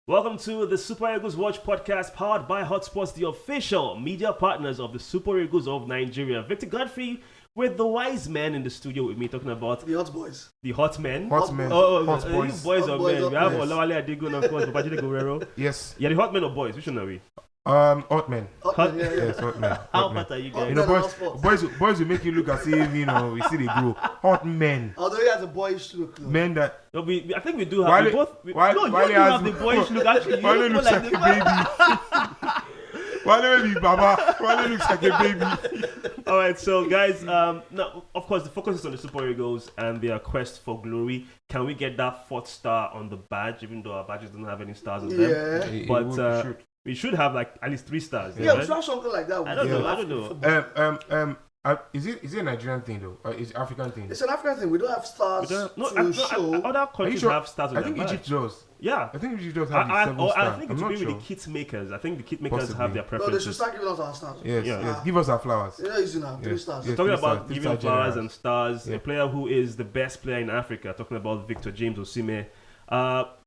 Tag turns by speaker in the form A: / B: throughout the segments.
A: Welcome to the Super Eagles Watch podcast powered by Hotsports, the official media partners of the Super Eagles of Nigeria. Victor Godfrey with the wise men in the studio with me talking about
B: the hot boys.
A: The hot men?
C: Hot men.
A: Hot
C: boys.
A: Boys or men? We have
B: Yes.
A: Olawale Adigun, of course, Babajide Guerrero.
C: Yes.
A: Yeah, the hot men or boys? Which one are we?
C: Hot men.
B: Hot men, yeah.
C: Yes, hot men.
A: How
C: Hot men.
A: fat are you
B: Hot
A: guys?
C: You know,
B: men.
C: boys will make you look as if, we see they grow. Hot men.
B: Although he has a boyish look. Though.
C: Men that...
A: No, I think we do have
C: Wale-
A: we both.
C: Wale-
A: No, you
C: Wale
A: do
C: has-
A: have the boyish look. Actually, you
C: Wale
A: look more
C: looks
A: like
C: like
A: the
C: a baby. Wale baby, Baba. Wale looks like a baby.
A: All right, so guys, now of course the focus is on the Super Eagles and their quest for glory. Can we get that 4th star on the badge, even though our badges don't have any stars on them?
B: Yeah.
A: But we should have like at least 3 stars.
B: Yeah,
A: right?
B: we should have something like that.
A: I don't know.
C: Is it a Nigerian thing though? Or is it African thing?
B: It's an African thing. We don't have stars to show.
A: Other countries
C: sure?
A: have stars on
C: I
A: their
C: think
A: badge.
C: Egypt does.
A: Yeah.
C: I think Egypt does have the 7
A: I
C: star.
A: think
C: I'm
A: it
C: not
A: should be
C: sure.
A: the kit makers. I think the kit makers
C: Possibly.
A: have their
B: No, they should
A: preferences.
B: start giving us our stars.
C: Yes,
A: Yeah.
C: yes. Give us our flowers.
B: You know, easy now. 3
C: Yes.
B: stars.
C: Yes.
A: Talking
C: 3
A: about
C: stars, 3
A: giving
C: star
A: flowers
C: generals.
A: and stars,
C: Yeah.
A: a player who is the best player in Africa. Talking about Victor James Osimhen.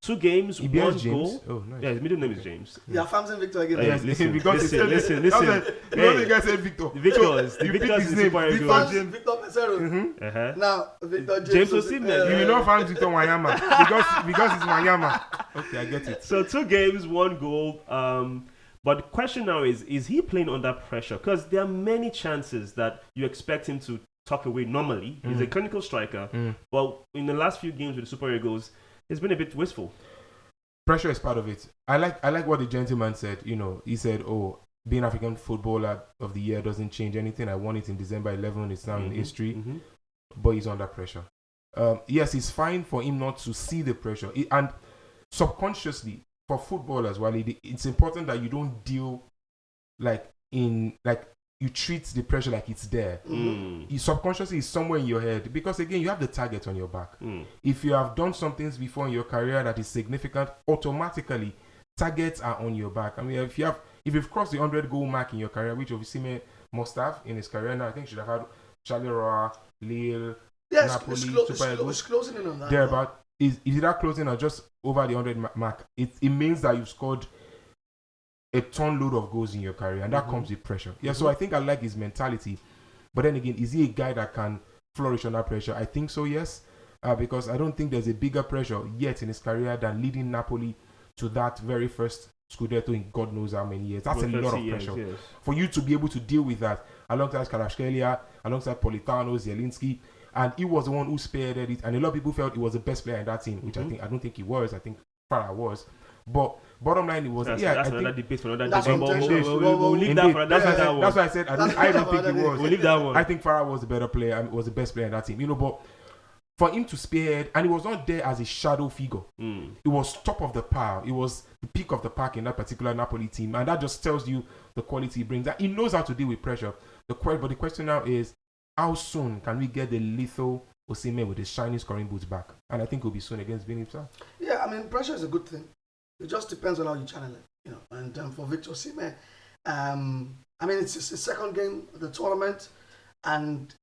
A: 2 games,
C: EBS
A: 1
C: James.
A: goal.
C: Oh, nice.
A: Yeah, his middle name is James.
B: Yeah, Fams and Victor again.
A: Hey,
C: Yes,
A: listen,
C: because
A: listen.
C: You know
A: Hey.
C: the guy said Victor.
A: Victor's
C: You picked
A: Victor's
C: his
A: is
C: name,
A: Super
C: Victor
A: Eagles.
C: James.
B: Victor Peseiro.
A: Uh-huh.
B: Now, Victor
A: James
B: James.
A: Osimhen.
C: You will not find Victor Wanyama because it's Wanyama. Okay, I get it.
A: So 2 games, 1 goal. But the question now is he playing under pressure? Because there are many chances that you expect him to tuck away normally. He's a clinical striker. But in the last few games with the Super Eagles, he's been a bit wasteful.
C: Pressure is part of it. I like what the gentleman said. You know, he said, "Oh, being African footballer of the year doesn't change anything. I won it in December 11. It's now in history."
A: Mm-hmm.
C: But he's under pressure. Yes, it's fine for him not to see the pressure. And subconsciously, for footballers, it's important that you don't deal you treat the pressure like it's there. You subconsciously is somewhere in your head because again, you have the target on your back. If you have done some things before in your career that is significant, automatically targets are on your back. I mean, if you've crossed the 100 goal mark in your career, which Osimhen must have in his career now, I think he should have had Charleroi, Lille,
B: Yes,
C: Napoli, Super Eagles.
B: it's closing in on that.
C: Thereabout is either closing or just over the 100 mark. It means that you've scored a ton load of goals in your career, and that comes with pressure. Yeah, so I think I like his mentality, but then again, is he a guy that can flourish under pressure? I think so, yes, because I don't think there's a bigger pressure yet in his career than leading Napoli to that very first Scudetto in God knows how many years. That's a lot of pressure.
A: Yes.
C: For you to be able to deal with that alongside Kvaratskhelia, alongside Politano, Zielinski, and he was the one who spearheaded it, and a lot of people felt he was the best player in that team, which I don't think he was. I think Farah was, but bottom line, it was
A: That's
C: I
A: another
C: think
A: debate for another
B: That's
A: day.
B: what
A: But
B: I'm saying.
A: we'll leave that for
C: that's
A: another
C: why I said I don't think he was.
A: We'll leave that one.
C: I think Farah was the better player. Was the best player in that team. You know, but for him to spearhead, and he was not there as a shadow figure. It was top of the pile. It was the peak of the pack in that particular Napoli team, and that just tells you the quality he brings. That he knows how to deal with pressure. But the question now is, how soon can we get the lethal Osimhen with his shiny scoring boots back? And I think it'll be soon against Benin himself.
B: Yeah, I mean, pressure is a good thing. It just depends on how you channel it, you know. And for Victor Osimhen, I mean, it's his 2nd game of the tournament, and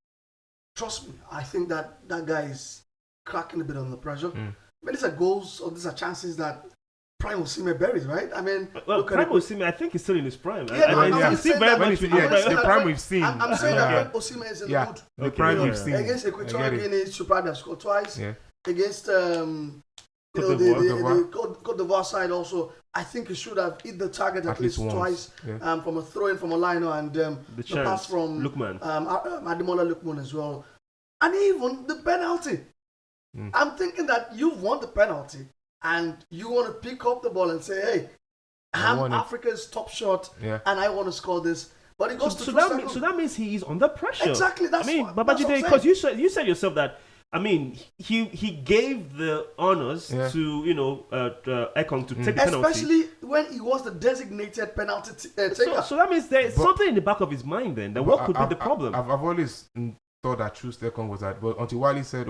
B: trust me, I think that guy is cracking a bit under pressure. I mean, these are goals or these are chances that Prime Osimhen buries, right? I mean,
A: well,
B: look at
A: Prime
B: it.
A: Osimhen, I think he's still in his prime.
B: Yeah,
A: I see very much.
C: The prime we've seen.
B: I'm saying that when Osimhen is in the mood.
C: The prime
A: Okay,
C: we've seen.
B: Against Equatorial Guinea, Super have scored twice.
C: Yeah.
B: Against
A: Cote
B: the Cote d'Ivoire side also, I think he should have hit the target at least
C: once.
B: twice.
C: Yeah.
B: From a throw-in from a liner and the pass from
A: Lookman.
B: Ademola Lookman as well. And even the penalty. I'm thinking that you've won the penalty and you want to pick up the ball and say, hey, I'm Africa's top shot and I want to score this. But it goes to
A: so that means he is under pressure.
B: Exactly. That's
A: Babajide, because you said yourself that. I mean, he gave the honors to Ekong to take the penalty.
B: Especially when he was the designated penalty taker.
A: So that means there's something in the back of his mind then. That what could be the problem?
C: I've always thought that true Ekong was that, but until Wally said,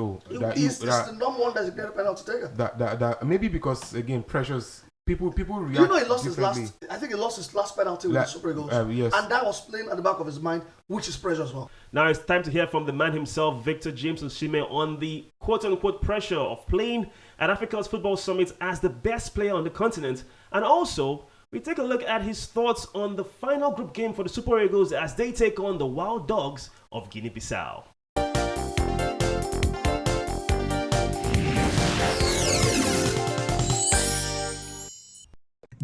B: he's the number 1 designated penalty taker.
C: That maybe because again pressures. People react.
B: You know, he lost his
C: differently.
B: last. I think he lost his last penalty with the Super Eagles.
C: Yes.
B: And that was playing at the back of his mind, which is pressure as well.
A: Now it's time to hear from the man himself, Victor James Osimhen, on the quote-unquote pressure of playing at Africa's Football Summit as the best player on the continent. And also, we take a look at his thoughts on the final group game for the Super Eagles as they take on the Wild Dogs of Guinea-Bissau.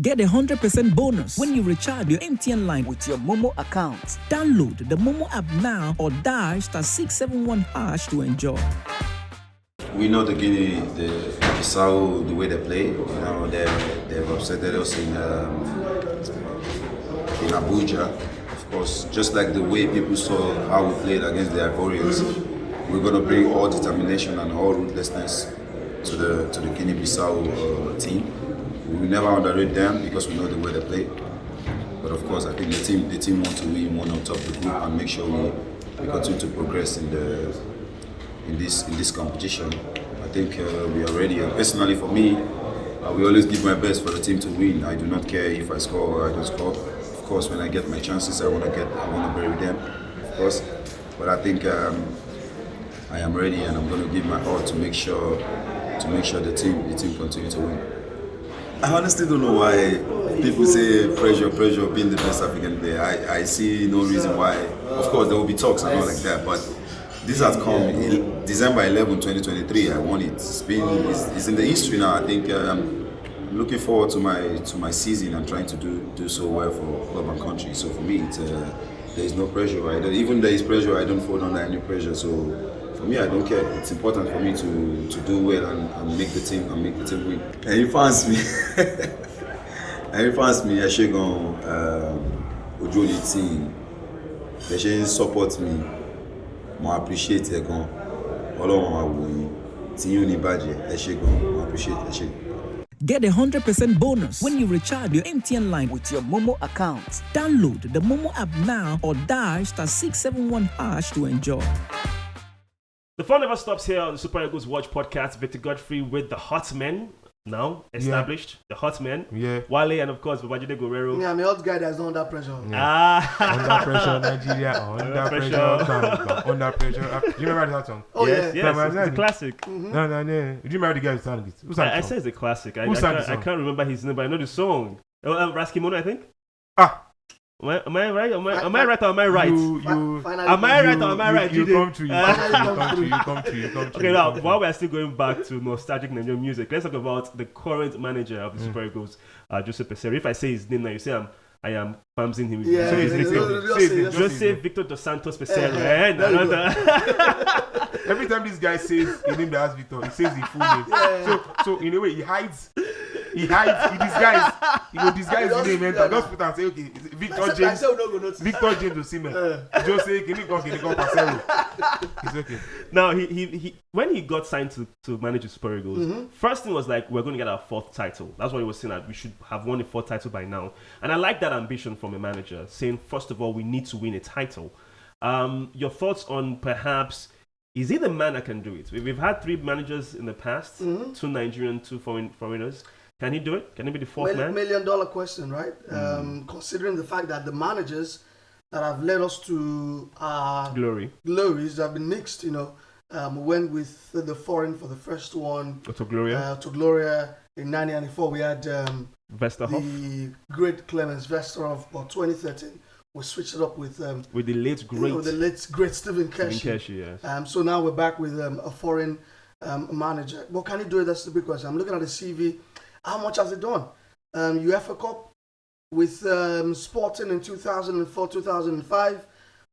D: Get a 100% bonus when you recharge your MTN line with your Momo account. Download the Momo app now or dial *671# to enjoy.
E: We know the Bissau, the way they play. You know, they've upsetted us in Abuja. Of course, just like the way people saw how we played against the Ivorians, we're going to bring all determination and all ruthlessness to the Guinea-Bissau team. We will never underrate them because we know the way they play. But of course, I think the team want to win one on top of the group and make sure we continue to progress in this competition. I think we are ready. And personally, for me, I will always give my best for the team to win. I do not care if I score or I don't score. Of course, when I get my chances, I want to bury them. Of course, but I think I am ready, and I'm going to give my all to make sure the team continue to win. I honestly don't know why people say pressure being the best African player. I see no reason why. Of course, there will be talks and all like that, but this has come in December 11, 2023. I won it. It's in the history now. I think I'm looking forward to my season and trying to do so well for club and country. So for me, there is no pressure. Even there is pressure, I don't fall under any pressure. So for me, I don't care. It's important for me to do well and make the team win. And he fans me. I should go Ojo the team. They should support me. I appreciate it. Ọlọ́run máa wò yín. Tí yín ò ní bàjẹ́. Ẹ ṣé gan. I appreciate it.
D: Get a 100% bonus when you recharge your MTN line with your Momo account. Download the Momo app now or dial *671# to enjoy.
A: The fun never stops here on the Super Eagles Watch podcast. Victor Godfrey with the hot men, now established. The hot men.
C: Yeah.
A: Wale and of course Babajide Guerrero.
B: Yeah, I'm a hot guy that's not under pressure.
C: Yeah. Under pressure, Nigeria. Under pressure. Under pressure. Do you remember that song?
B: Oh,
A: yes,
B: yeah.
A: yes, it's a classic.
B: Mm-hmm.
C: No. Do you remember the guy who sang it? Who sang
A: I
C: the
A: say
C: song?
A: it's a classic.
C: Who sang the
A: I
C: song?
A: can't remember his name, but I know the song. Raskimono, I think. Am I right? Am I right or am I right? Am I right or am I right?
C: You come true. You come true.
A: Okay, now while we're still going back to nostalgic Nigerian music, let's talk about the current manager of the Super Eagles, Joseph Peseiro. If I say his name now, you say I am famsing him.
B: Yeah,
A: so his name. Joseph Victor dos Santos Peseiro.
C: Every time this guy says a name that has Victor, he says the full name. Yeah. So in a way, he disguises the name. Just put and say, okay, Victor James Osimhen. Just say, can you come Peseiro? It's okay.
A: Now, he when he got signed to manage the Super Eagles, first thing was like, we're going to get our fourth title. That's what he was saying, that we should have won a fourth title by now. And I like that ambition from a manager, saying, first of all, we need to win a title. Your thoughts on perhaps, is he the man that can do it? We've had 3 managers in the past, 2 Nigerian, 2 foreigners. Can he do it? Can he be the fourth man?
B: $1 million question, right? Considering the fact that the managers that have led us to glories have been mixed, we went with the foreign for the first one.
A: To Gloria.
B: In 1994, we had
A: Westerhoff.
B: The great Clemens Westerhoff. But 2013, we switched it up with the late great Stephen Keshi.
A: Yes.
B: So now we're back with a foreign manager. But can he do it? That's the big question. I'm looking at the CV. How much has he done? UEFA Cup with Sporting in 2004, 2005.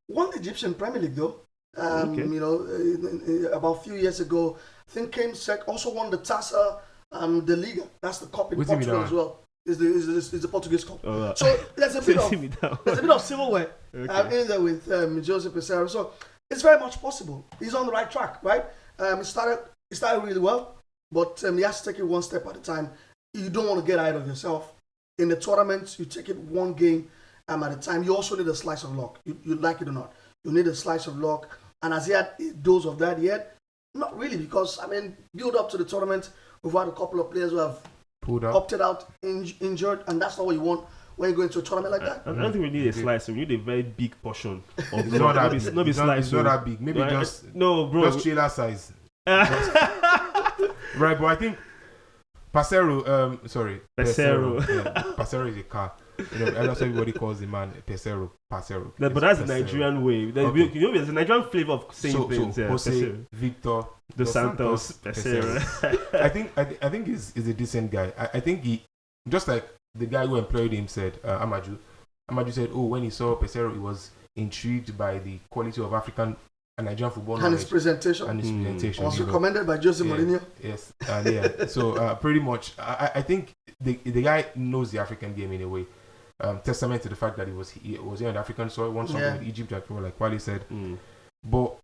B: Won the Egyptian Premier League though. About a few years ago. I think came second. Also won the Taça the Liga. That's the cup in Portugal as well. Is the Portuguese cup. So there's a bit of silverware in there with Joseph Peseiro. So it's very much possible. He's on the right track, right? He started really well, but he has to take it one step at a time. You don't want to get ahead of yourself. In the tournament, you take it one game at a time. You also need a slice of luck. You like it or not. You need a slice of luck. And has he had a dose of that yet? Not really, because, build up to the tournament, we've had a couple of players who have opted out, injured, and that's not what you want when you go into a tournament like that.
A: I don't think we need a slice. We need a very big portion. Of
C: It's not that big.
A: Not
C: It's not that big. Maybe just
A: bro.
C: Just trailer size. Right, but I think Peseiro. Peseiro is a car. That's what everybody calls the man Peseiro.
A: But that's the Nigerian way. There's a Nigerian flavor of saying things.
C: Jose Victor
A: Dos Santos Peseiro.
C: I think he's a decent guy. I think he, just like the guy who employed him said, Amaju said, when he saw Peseiro, he was intrigued by the quality of African and Nigerian football
B: and his presentation. Was recommended by Jose Mourinho.
C: Yes, so pretty much, I think the guy knows the African game in a way. Testament to the fact that he was here on African soil, won something with Egypt, like Wally said. But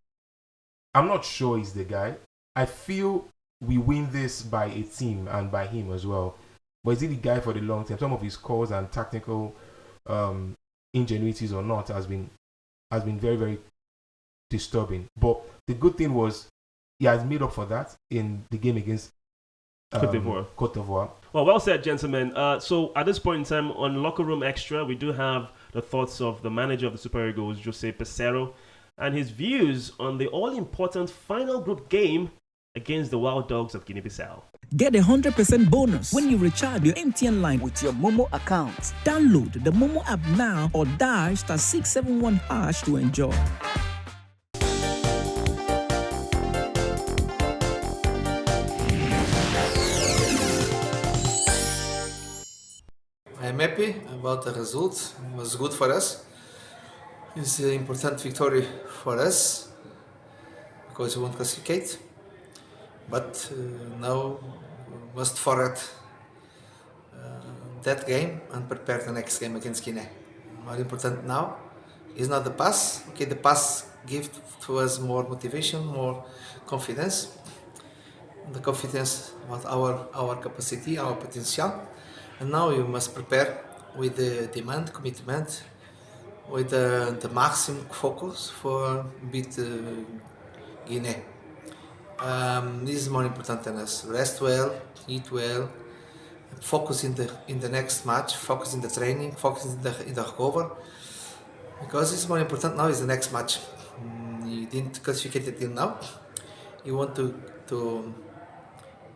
C: I'm not sure he's the guy. I feel we win this by a team and by him as well. But is he the guy for the long term? Some of his calls and tactical ingenuities or not has been very, very disturbing. But the good thing was he has made up for that in the game against Côte d'Ivoire.
A: Well said, gentlemen. So at this point in time, on Locker Room Extra, we do have the thoughts of the manager of the Super Eagles, Jose Peseiro, and his views on the all-important final group game against the Wild Dogs of Guinea-Bissau.
D: Get 100% bonus when you recharge your MTN line with your Momo account. Download the Momo app now or dial *671# to enjoy.
F: I'm happy about the result. It was good for us. It's an important victory for us because we won't classificate. But now we must forward that game and prepare the next game against Guinea. More important now is not the pass. Okay, the pass gives to us more motivation, more confidence. The confidence about our capacity, our potential. And now you must prepare with the demand, commitment, with the maximum focus for beat Guinea. This is more important than us. Rest well, eat well, focus in the next match, focus in the training, focus in the recover. Because it's more important now is the next match. You didn't classify it till now. You want to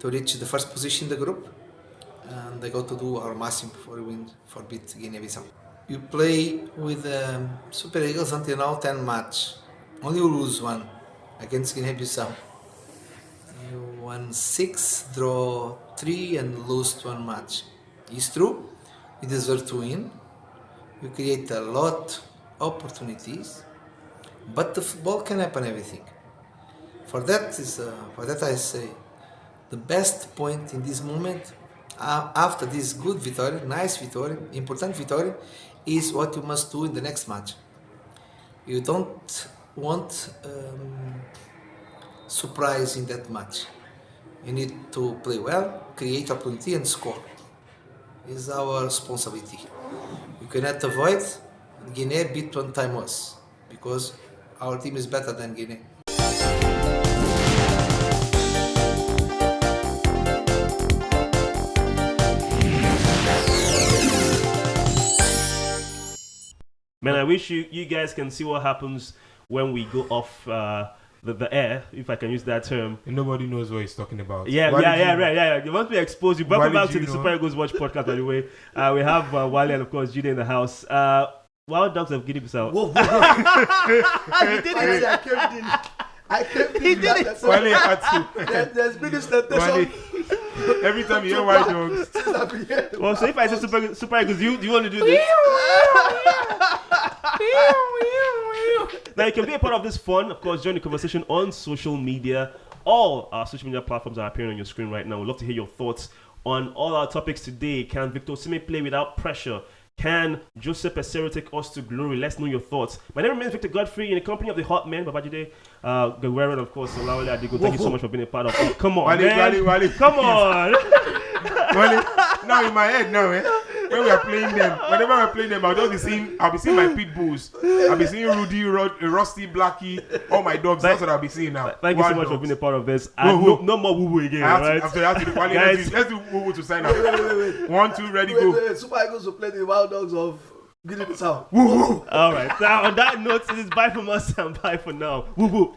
F: reach the first position in the group. And they got to do our maximum for beat Guinea-Bissau. You play with Super Eagles until now 10 match. Only you lose one against Guinea-Bissau. You won 6, draw 3 and lose 1 match. It's true, we deserve to win. We create a lot of opportunities, but the football can happen everything. For that I say, the best point in this moment after this good victory, nice victory, important victory, is what you must do in the next match. You don't want surprise in that match. You need to play well, create opportunity and score. It's our responsibility. We cannot avoid Guinea beat 1 time us because our team is better than Guinea.
A: Man, I wish you guys can see what happens when we go off the air, if I can use that term.
C: And nobody knows what he's talking about.
A: Yeah. You must be exposed. Welcome back to the
C: know?
A: Super Eagles Watch podcast, by the way. We have Wale and, of course, Jude in the house. Wild Dogs of Guinea-Bissau.
B: Whoa.
A: You did it.
B: I came in.
C: Wale had to.
B: There's been this temptation.
C: Every time you hear Wild Dogs.
A: Well, so if I say Super Eagles, do you want to do this? Now, you can be a part of this fun. Of course, join the conversation on social media. All our social media platforms are appearing on your screen right now. We'd love to hear your thoughts on all our topics today. Can Victor Osimhen play without pressure? Can Jose Peseiro take us to glory? Let's know your thoughts. My name remains Victor Godfrey in the company of the hot man, Babajide, Guerrero, and of course, Olawale Adigo. Thank you so much for being a part of it. Come on,
C: Wale.
A: Come on.
C: Wale, now in my head now, eh? when we are playing them, whenever we're playing them, I'll be seeing my pit bulls. I'll be seeing Rudy, Rusty, Blackie, all my dogs. That's what I'll be seeing now.
A: Thank you so much for being a part of this. No more woo-woo again, right?
C: Guys, let's do woo-woo to sign up.
B: Wait.
C: 1, 2, ready, go.
B: Wait. Super Eagles will play the Wild Dogs of Guinea-Bissau.
C: Woo-woo.
A: All right. Now, on that note, it is bye from us and bye for now. Woo-woo.